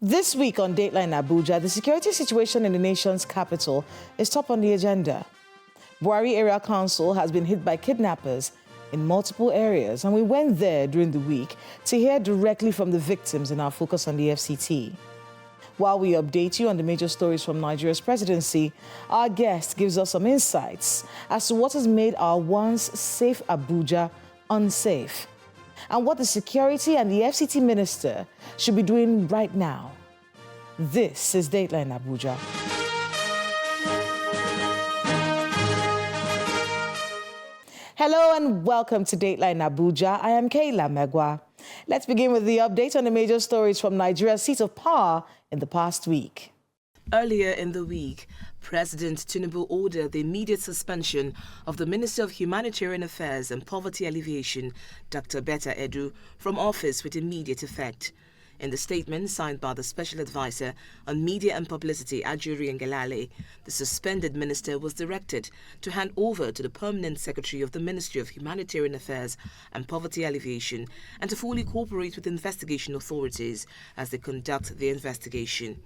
This week on Dateline Abuja, the security situation in the nation's capital is top on the agenda. Buhari Area Council has been hit by kidnappers in multiple areas, and we went there during the week to hear directly from the victims in our focus on the FCT. While we update you on the major stories from Nigeria's presidency, our guest gives us some insights as to what has made our once safe Abuja unsafe, and what the security and the FCT minister should be doing right now. This is Dateline Abuja. Hello and welcome to Dateline Abuja. I am Kayla Megwa. Let's begin with the update on the major stories from Nigeria's seat of power in the past week. Earlier in the week, President Tinubu ordered the immediate suspension of the Minister of Humanitarian Affairs and Poverty Alleviation, Dr. Betta Edu, from office with immediate effect. In the statement signed by the Special Advisor on Media and Publicity, Ajuri Ngelale, the suspended minister was directed to hand over to the Permanent Secretary of the Ministry of Humanitarian Affairs and Poverty Alleviation and to fully cooperate with investigation authorities as they conduct the investigation.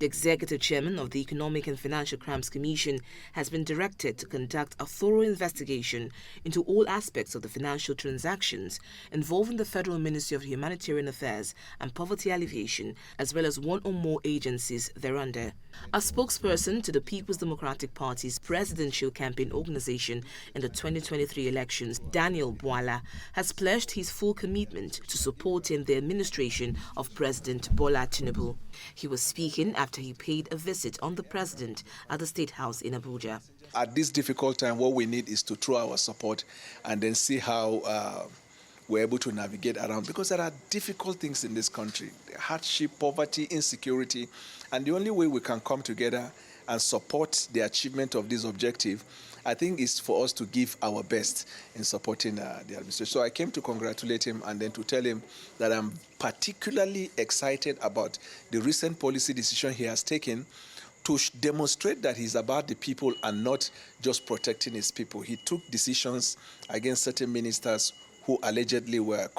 The Executive Chairman of the Economic and Financial Crimes Commission has been directed to conduct a thorough investigation into all aspects of the financial transactions involving the Federal Ministry of Humanitarian Affairs and Poverty Alleviation, as well as one or more agencies thereunder. A spokesperson to the People's Democratic Party's presidential campaign organization in the 2023 elections, Daniel Bwala, has pledged his full commitment to supporting the administration of President Bola Tinubu. He was speaking after he paid a visit on the president at the State House in Abuja. At this difficult time, what we need is to throw our support and then see how we're able to navigate around, because there are difficult things in this country: hardship, poverty, insecurity, and the only way we can come together and support the achievement of this objective, I think, is for us to give our best in supporting the administration. So I came to congratulate him and then to tell him that I'm particularly excited about the recent policy decision he has taken to demonstrate that he's about the people and not just protecting his people. He took decisions against certain ministers who allegedly were,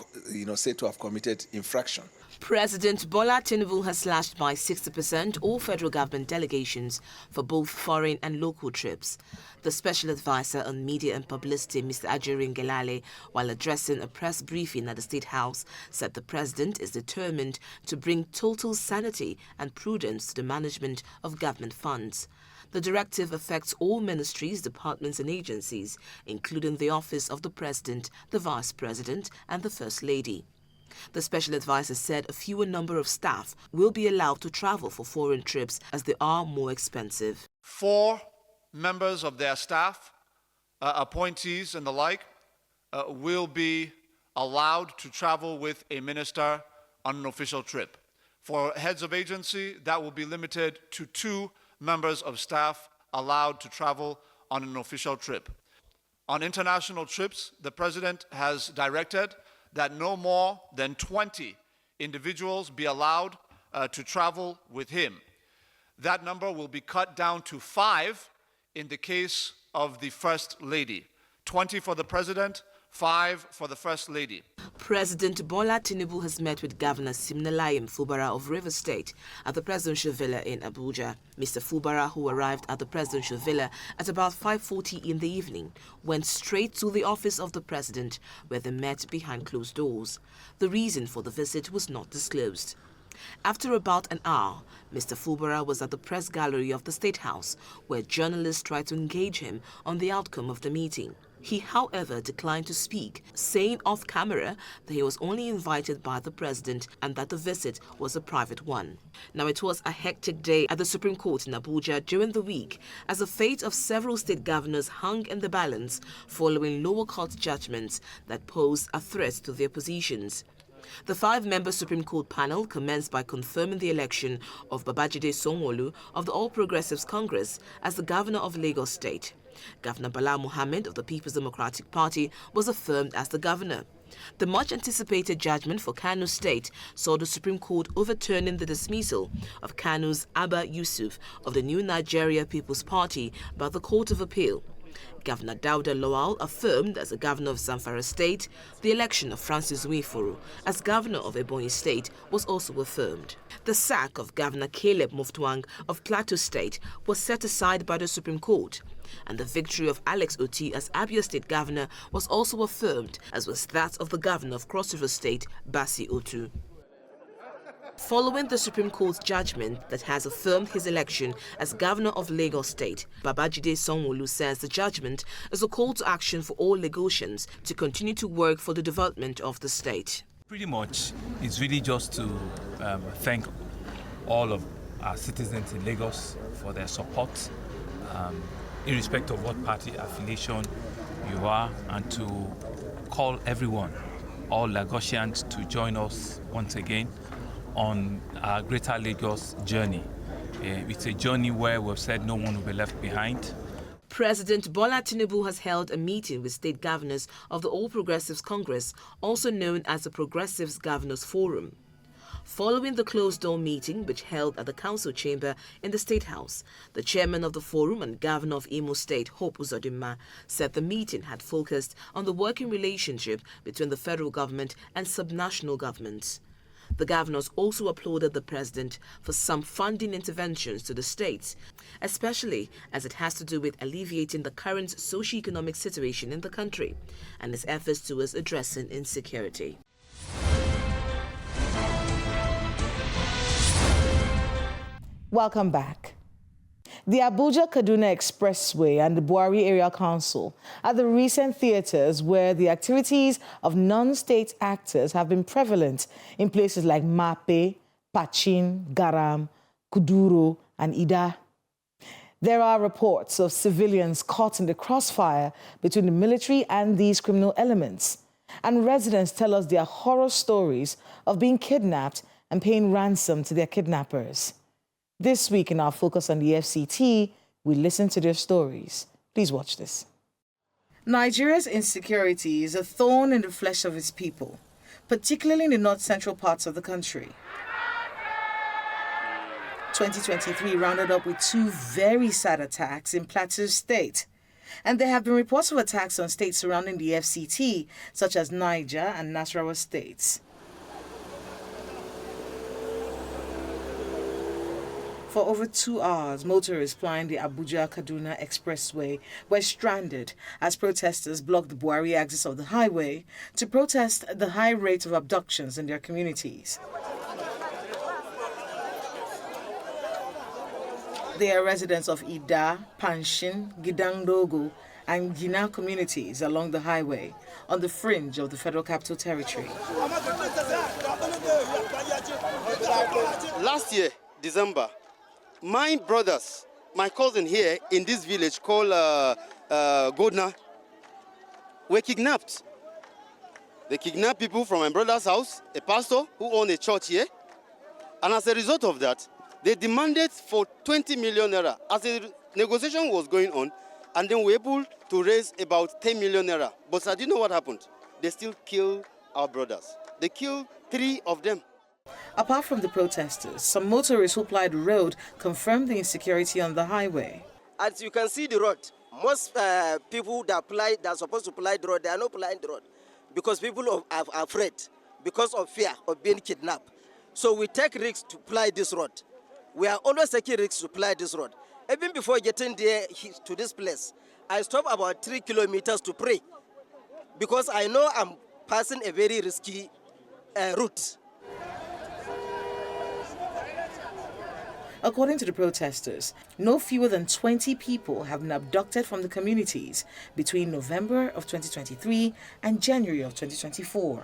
said to have committed infraction. President Bola Tinubu has slashed by 60% all federal government delegations for both foreign and local trips. The Special Advisor on Media and Publicity, Mr. Ajuri Ngelale, while addressing a press briefing at the State House, said the president is determined to bring total sanity and prudence to the management of government funds. The directive affects all ministries, departments and agencies, including the Office of the President, the Vice President and the First Lady. The Special Advisor said a fewer number of staff will be allowed to travel for foreign trips as they are more expensive. 4 members of their staff, appointees and the like, will be allowed to travel with a minister on an official trip. For heads of agency, that will be limited to 2 members of staff allowed to travel on an official trip. On international trips, the President has directed that no more than 20 individuals be allowed to travel with him. That number will be cut down to 5 in the case of the First Lady. 20 for the President, 5 for the First Lady. President Bola Tinubu has met with Governor Siminalayi Fubara of Rivers State at the presidential villa in Abuja. Mr. Fubara, who arrived at the presidential villa at about 5:40 in the evening, went straight to the office of the president, where they met behind closed doors. The reason for the visit was not disclosed. After about an hour, Mr. Fubara was at the press gallery of the State House, where journalists tried to engage him on the outcome of the meeting. He, however, declined to speak, saying off camera that he was only invited by the president and that the visit was a private one. Now, it was a hectic day at the Supreme Court in Abuja during the week as the fate of several state governors hung in the balance following lower court judgments that posed a threat to their positions. The 5-member Supreme Court panel commenced by confirming the election of Babajide Sanwo-Olu of the All Progressives Congress as the governor of Lagos State. Governor Bala Mohammed of the People's Democratic Party was affirmed as the governor. The much-anticipated judgment for Kano State saw the Supreme Court overturning the dismissal of Kano's Abba Yusuf of the New Nigeria People's Party by the Court of Appeal. Governor Dauda Lawal affirmed as the governor of Zamfara State. The election of Francis Nwifuru as governor of Ebonyi State was also affirmed. The sack of Governor Caleb Muftwang of Plateau State was set aside by the Supreme Court, and the victory of Alex Oti as Abia State governor was also affirmed, as was that of the governor of Cross River State, Basi Otu. Following the Supreme Court's judgment that has affirmed his election as governor of Lagos State, Babajide Sanwo-Olu says the judgment is a call to action for all Lagosians to continue to work for the development of the state. Pretty much, it's really just to thank all of our citizens in Lagos for their support, irrespective of what party affiliation you are, and to call everyone, all Lagosians, to join us once again on our Greater Lagos journey. It's a journey where we've said no one will be left behind. President Bola Tinubu has held a meeting with state governors of the All Progressives Congress, also known as the Progressives Governors Forum. Following the closed-door meeting which held at the council chamber in the State House, the chairman of the forum and governor of Imo State, Hope Uzodinma, said the meeting had focused on the working relationship between the federal government and subnational governments. The governors also applauded the president for some funding interventions to the states, especially as it has to do with alleviating the current socio-economic situation in the country and its efforts towards addressing insecurity. Welcome back. The Abuja-Kaduna Expressway and the Buhari Area Council are the recent theatres where the activities of non-state actors have been prevalent in places like Mape, Pachin, Garam, Kuduro, and Ida. There are reports of civilians caught in the crossfire between the military and these criminal elements. And residents tell us their horror stories of being kidnapped and paying ransom to their kidnappers. This week in our Focus on the FCT, we listen to their stories. Please watch this. Nigeria's insecurity is a thorn in the flesh of its people, particularly in the north-central parts of the country. 2023 rounded up with two very sad attacks in Plateau State. And there have been reports of attacks on states surrounding the FCT, such as Niger and Nasarawa states. For over 2 hours, motorists plying the Abuja-Kaduna Expressway were stranded as protesters blocked the Buhari axis of the highway to protest the high rate of abductions in their communities. They are residents of Ida, Panshin, Gidangdogo, and Gina communities along the highway on the fringe of the Federal Capital Territory. Last year, December, my brothers, my cousin here in this village called Godna, were kidnapped. They kidnapped people from my brother's house, a pastor who owned a church here. And as a result of that, they demanded for 20 million naira. As the negotiation was going on, and then we were able to raise about 10 million naira. But I didn't know what happened. They still killed our brothers. They killed 3 of them. Apart from the protesters, some motorists who plied the road confirmed the insecurity on the highway. As you can see the road, most people that are supposed to ply the road, they are not plying the road because people are afraid because of fear of being kidnapped. So we take risks to ply this road. We are always taking risks to ply this road. Even before getting there to this place, I stopped about 3 kilometers to pray because I know I'm passing a very risky route. According to the protesters, no fewer than 20 people have been abducted from the communities between November of 2023 and January of 2024.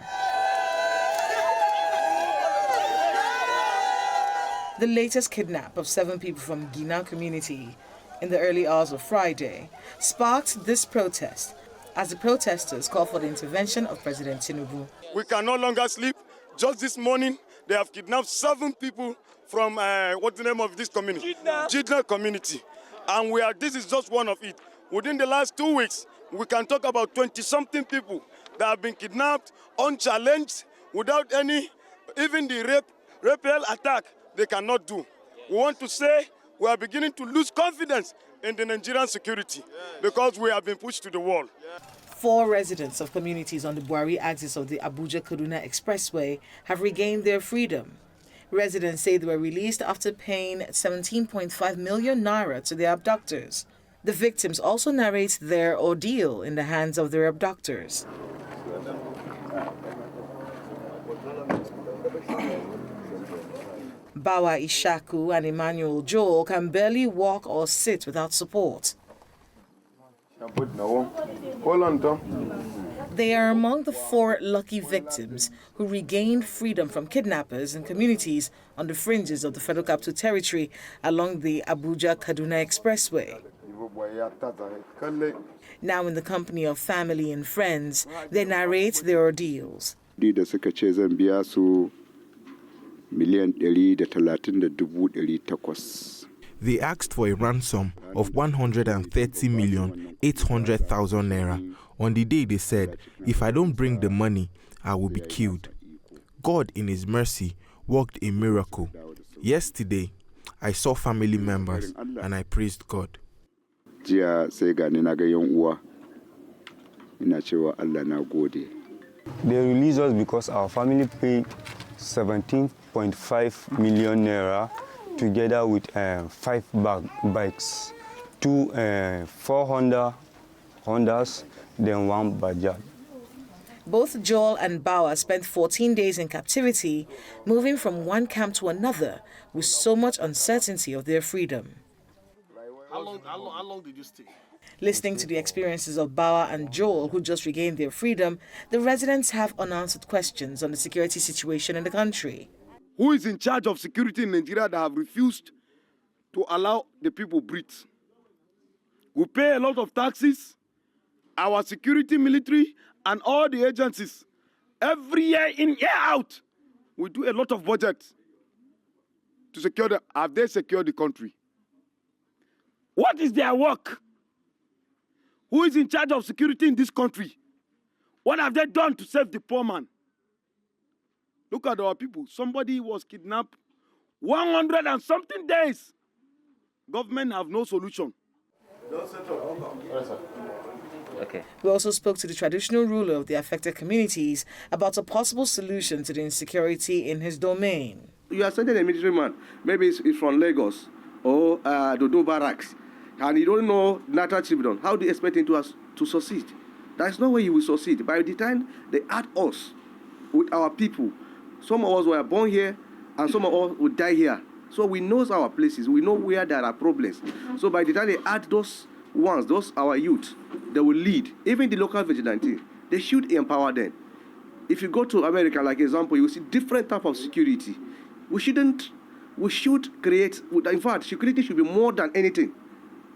The latest kidnap of 7 people from Gina community in the early hours of Friday sparked this protest as the protesters called for the intervention of President Tinubu. We can no longer sleep. Just this morning, they have kidnapped 7 people from, what's the name of this community? Jidna community. And this is just one of it. Within the last 2 weeks, we can talk about 20-something people that have been kidnapped, unchallenged, without any, even the rape attack, they cannot do. We want to say, we are beginning to lose confidence in the Nigerian security because we have been pushed to the wall. 4 residents of communities on the Buhari axis of the Abuja-Kaduna Expressway have regained their freedom. Residents say they were released after paying 17.5 million naira to their abductors. The victims also narrate their ordeal in the hands of their abductors. Bawa Ishaku and Emmanuel Joel can barely walk or sit without support. They are among the 4 lucky victims who regained freedom from kidnappers in communities on the fringes of the Federal Capital Territory along the Abuja-Kaduna Expressway. Now in the company of family and friends, they narrate their ordeals. They asked for a ransom of 130,800,000 naira. On the day they said, if I don't bring the money, I will be killed. God in his mercy worked a miracle. Yesterday, I saw family members and I praised God. They released us because our family paid 17.5 million naira together with 5 bikes, 2 4 Hondas, then 1 Bajaj. Both Joel and Bawa spent 14 days in captivity, moving from one camp to another with so much uncertainty of their freedom. How long did you stay? Listening to the experiences of Bawa and Joel, who just regained their freedom, the residents have unanswered questions on the security situation in the country. Who is in charge of security in Nigeria that have refused to allow the people breathe? We pay a lot of taxes, our security, military, and all the agencies. Every year in, year out, we do a lot of budgets to secure them. Have they secured the country? What is their work? Who is in charge of security in this country? What have they done to save the poor man? Look at our people. Somebody was kidnapped 100 and something days. Government have no solution. Okay. We also spoke to the traditional ruler of the affected communities about a possible solution to the insecurity in his domain. You are sending a military man, maybe it's from Lagos or Dodo Barracks, and you don't know natural children. How do you expect him to succeed? There's no way he will succeed. By the time they add us with our people, some of us were born here and some of us will die here. So we know our places. We know where there are problems. So by the time they add those ones, those our youth, they will lead. Even the local vigilante, they should empower them. If you go to America, like example, you will see different type of security. We should create, in fact, security should be more than anything.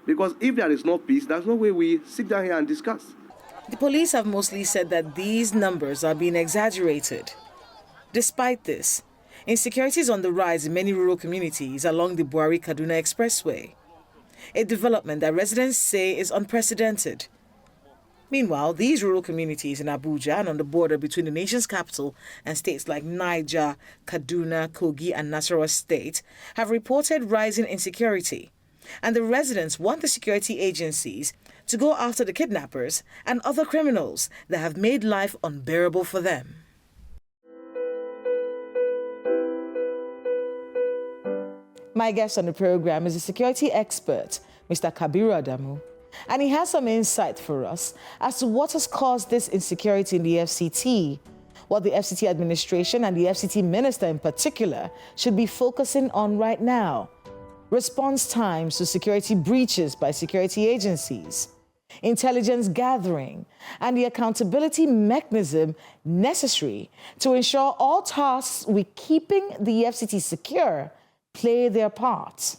Because if there is no peace, there's no way we sit down here and discuss. The police have mostly said that these numbers are being exaggerated. Despite this, insecurity is on the rise in many rural communities along the Buhari-Kaduna Expressway, a development that residents say is unprecedented. Meanwhile, these rural communities in Abuja and on the border between the nation's capital and states like Niger, Kaduna, Kogi and Nasarawa State have reported rising insecurity. And the residents want the security agencies to go after the kidnappers and other criminals that have made life unbearable for them. My guest on the program is a security expert, Mr. Kabiru Adamu, and he has some insight for us as to what has caused this insecurity in the FCT, what the FCT administration and the FCT minister in particular should be focusing on right now, response times to security breaches by security agencies, intelligence gathering, and the accountability mechanism necessary to ensure all tasks with keeping the FCT secure play their part.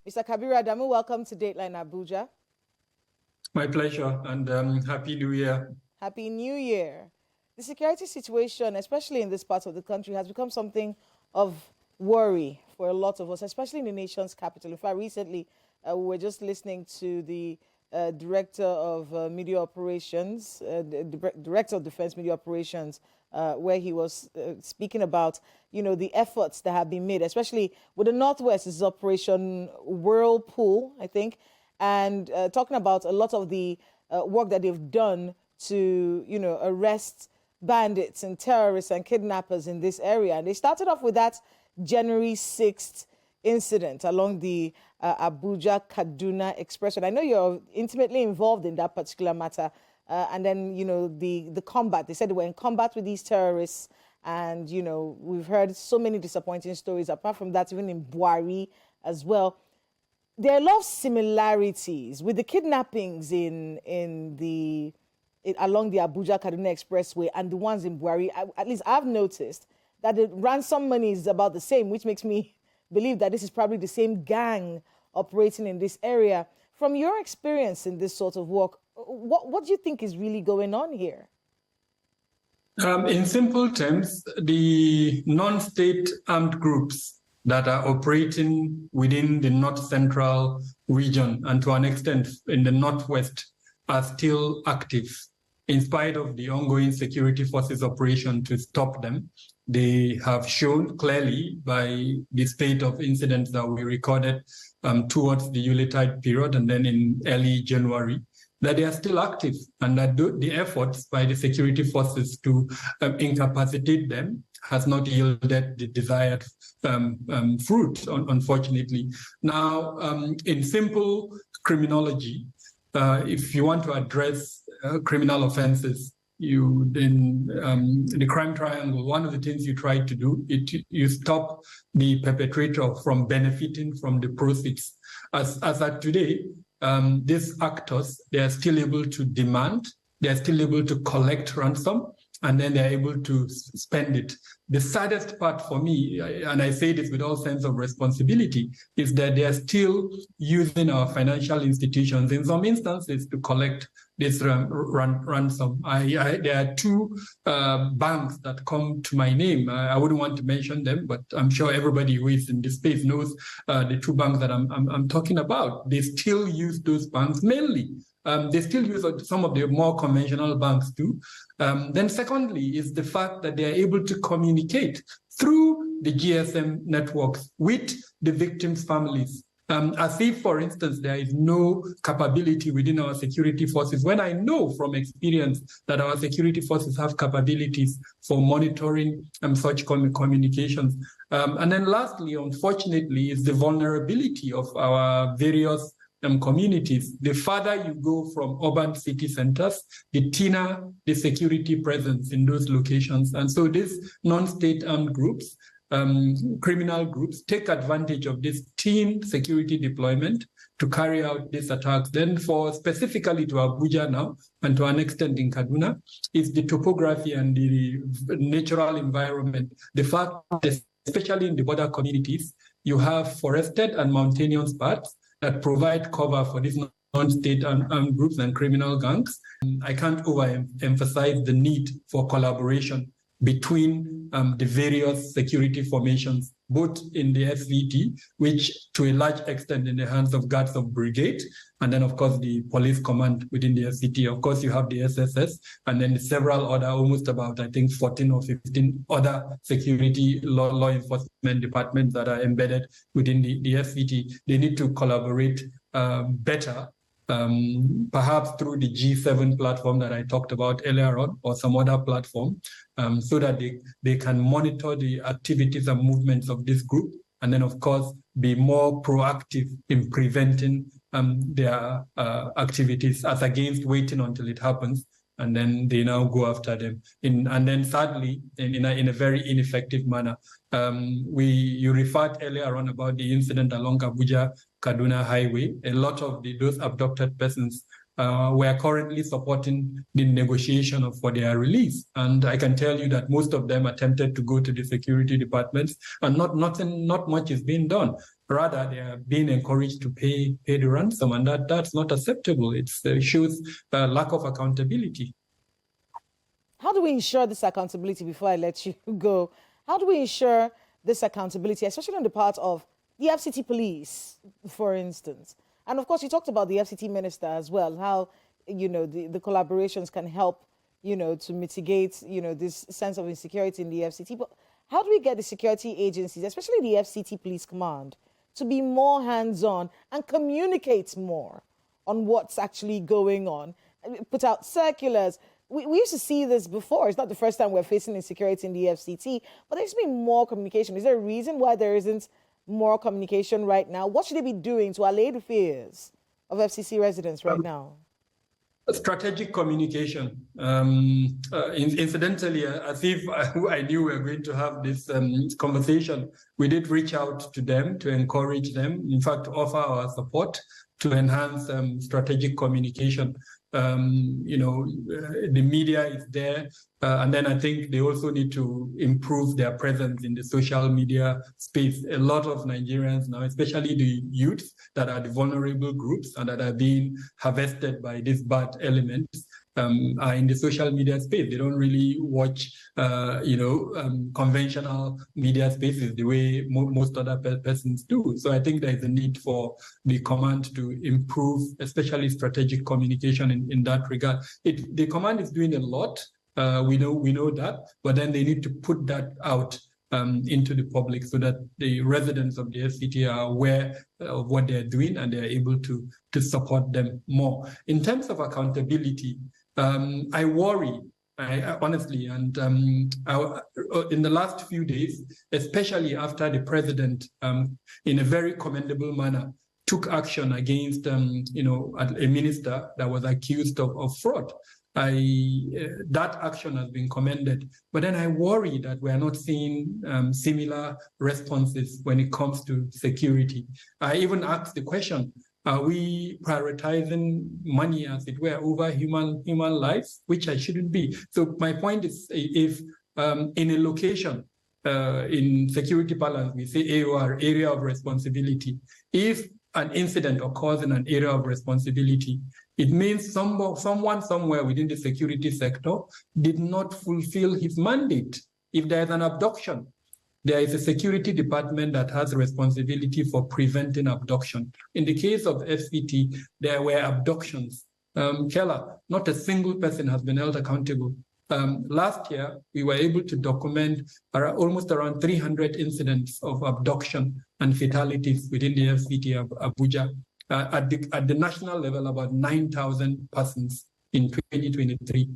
Mr. Kabiru Adamu, welcome to Dateline Abuja. My pleasure, and Happy New Year. Happy New Year. The security situation, especially in this part of the country, has become something of worry for a lot of us, especially in the nation's capital. In fact, recently, we were just listening to the Director of Media Operations, Director of Defense Media Operations, where he was speaking about, the efforts that have been made, especially with the Northwest, is Operation Whirlpool, I think, and talking about a lot of the work that they've done to, arrest bandits and terrorists and kidnappers in this area. And they started off with that January 6th incident along the Abuja-Kaduna Expressway. I know you're intimately involved in that particular matter. And then, the combat. They said they were in combat with these terrorists. And, we've heard so many disappointing stories. Apart from that, even in Buari as well. There are a lot of similarities with the kidnappings along the Abuja-Kaduna Expressway and the ones in Buari. At least I've noticed that the ransom money is about the same, which makes me believe that this is probably the same gang operating in this area. From your experience in this sort of work, what do you think is really going on here? In simple terms, the non-state armed groups that are operating within the North Central region and to an extent in the Northwest are still active. In spite of the ongoing security forces operation to stop them, they have shown clearly by the spate of incidents that we recorded towards the Yuletide period and then in early January, that they are still active and that the efforts by the security forces to incapacitate them has not yielded the desired fruit, unfortunately. Now, in simple criminology, if you want to address criminal offenses, in the crime triangle, one of the things you try to do is you stop the perpetrator from benefiting from the proceeds. As at today, these actors, they are still able to demand, they are still able to collect ransom, and then they're able to spend it. The saddest part for me, and I say this with all sense of responsibility, is that they are still using our financial institutions in some instances to collect this ransom. There are two banks that come to my name. I wouldn't want to mention them, but I'm sure everybody who is in this space knows the two banks that I'm talking about. They still use those banks mainly. They still use some of the more conventional banks too. Then secondly is the fact that they are able to communicate through the GSM networks with the victims' families. As if, for instance, there is no capability within our security forces, when I know from experience that our security forces have capabilities for monitoring such communications. And then lastly, unfortunately, is the vulnerability of our various communities. The farther you go from urban city centers, the thinner the security presence in those locations. And so these non-state armed groups, criminal groups, take advantage of this thin security deployment to carry out these attacks. Then for specifically to Abuja now, and to an extent in Kaduna, is the topography and the natural environment. The fact that especially in the border communities, you have forested and mountainous parts that provide cover for these non-state armed groups and criminal gangs. I can't overemphasize the need for collaboration between the various security formations, both in the SVT, which to a large extent in the hands of guards of brigade, and then of course the police command within the SVT. Of course you have the SSS, and then several other, almost about I think 14 or 15 other security law enforcement departments that are embedded within the SVT. They need to collaborate better, perhaps through the G7 platform that I talked about earlier on, or some other platform, so that they can monitor the activities and movements of this group, and then of course be more proactive in preventing their activities as against waiting until it happens, and then they now go after them. And then sadly, in a very ineffective manner. You referred earlier on about the incident along Abuja-Kaduna Highway. A lot of those abducted persons were currently supporting the negotiation for their release. And I can tell you that most of them attempted to go to the security departments, and not much is being done. Rather, they are being encouraged to pay the ransom, and that's not acceptable. It shows a lack of accountability. How do we ensure this accountability, before I let you go? How do we ensure this accountability, especially on the part of the FCT police, for instance? And of course, you talked about the FCT minister as well, how, the collaborations can help, to mitigate, this sense of insecurity in the FCT. But how do we get the security agencies, especially the FCT Police Command, to be more hands-on and communicate more on what's actually going on? Put out circulars. We used to see this before. It's not the first time we're facing insecurity in the FCT, but there's been more communication. Is there a reason why there isn't more communication right now? What should they be doing to allay the fears of FCC residents right now? Strategic communication. Incidentally, as if I knew we were going to have this conversation, we did reach out to them to encourage them, in fact, offer our support to enhance strategic communication. The media is there, and then I think they also need to improve their presence in the social media space. A lot of Nigerians now, especially the youth that are the vulnerable groups and that are being harvested by these bad elements, are in the social media space. They don't really watch, conventional media spaces the way most other persons do. So I think there is a need for the command to improve, especially strategic communication in that regard. The command is doing a lot. We know that, but then they need to put that out into the public so that the residents of the FCT are aware of what they're doing and they're able to support them more. In terms of accountability, I worry, honestly, and in the last few days, especially after the president, in a very commendable manner, took action against, a minister that was accused of fraud. That action has been commended, but then I worry that we are not seeing similar responses when it comes to security. I even asked the question, are we prioritizing money, as it were, over human lives, which I shouldn't be? So my point is, if in a location, in security balance, we say AOR, area of responsibility. If an incident occurs in an area of responsibility, it means someone somewhere within the security sector did not fulfill his mandate. If there is an abduction, there is a security department that has responsibility for preventing abduction. In the case of FCT, there were abductions. Kella, not a single person has been held accountable. Last year, we were able to document almost around 300 incidents of abduction and fatalities within the FCT of Abuja. At the national level, about 9,000 persons in 2023.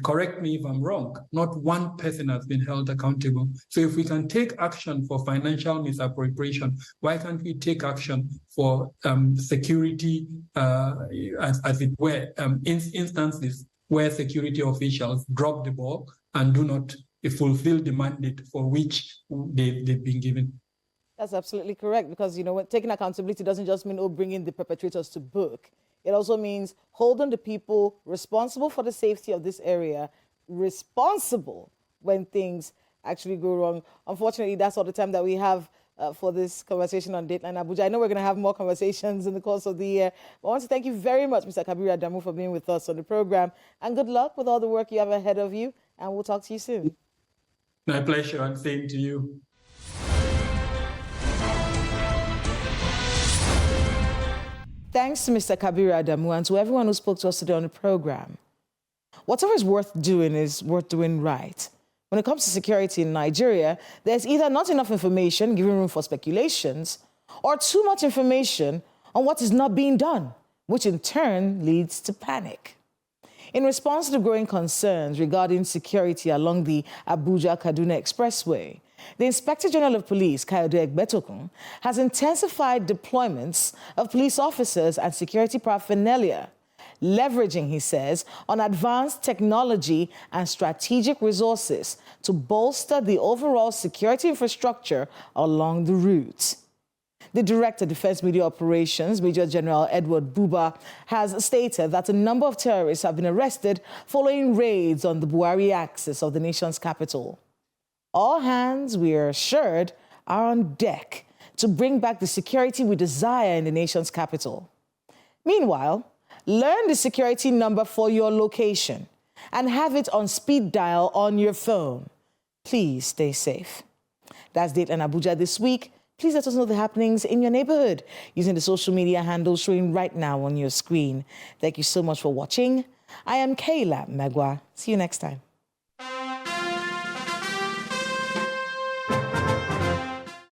Correct me if I'm wrong, not one person has been held accountable. So if we can take action for financial misappropriation, why can't we take action for security, as it were, instances where security officials drop the ball and do not fulfill the mandate for which they've been given? That's absolutely correct, because, taking accountability doesn't just mean, bringing the perpetrators to book. It also means holding the people responsible for the safety of this area responsible when things actually go wrong. Unfortunately, that's all the time that we have for this conversation on Dateline Abuja. I know we're going to have more conversations in the course of the year. I want to thank you very much, Mr. Kabiru Adamu, for being with us on the program. And good luck with all the work you have ahead of you. And we'll talk to you soon. My pleasure, and same to you. Thanks to Mr. Kabiru Adamu and to everyone who spoke to us today on the program. Whatever is worth doing right. When it comes to security in Nigeria, there's either not enough information, giving room for speculations, or too much information on what is not being done, which in turn leads to panic. In response to the growing concerns regarding security along the Abuja-Kaduna Expressway, the Inspector General of Police, Kayode Egbetokun, has intensified deployments of police officers and security paraphernalia, leveraging, he says, on advanced technology and strategic resources to bolster the overall security infrastructure along the route. The Director of Defense Media Operations, Major General Edward Buba, has stated that a number of terrorists have been arrested following raids on the Buhari axis of the nation's capital. All hands, we are assured, are on deck to bring back the security we desire in the nation's capital. Meanwhile, learn the security number for your location and have it on speed dial on your phone. Please stay safe. That's Dateline Abuja this week. Please let us know the happenings in your neighborhood using the social media handles showing right now on your screen. Thank you so much for watching. I am Kayla Megwa. See you next time.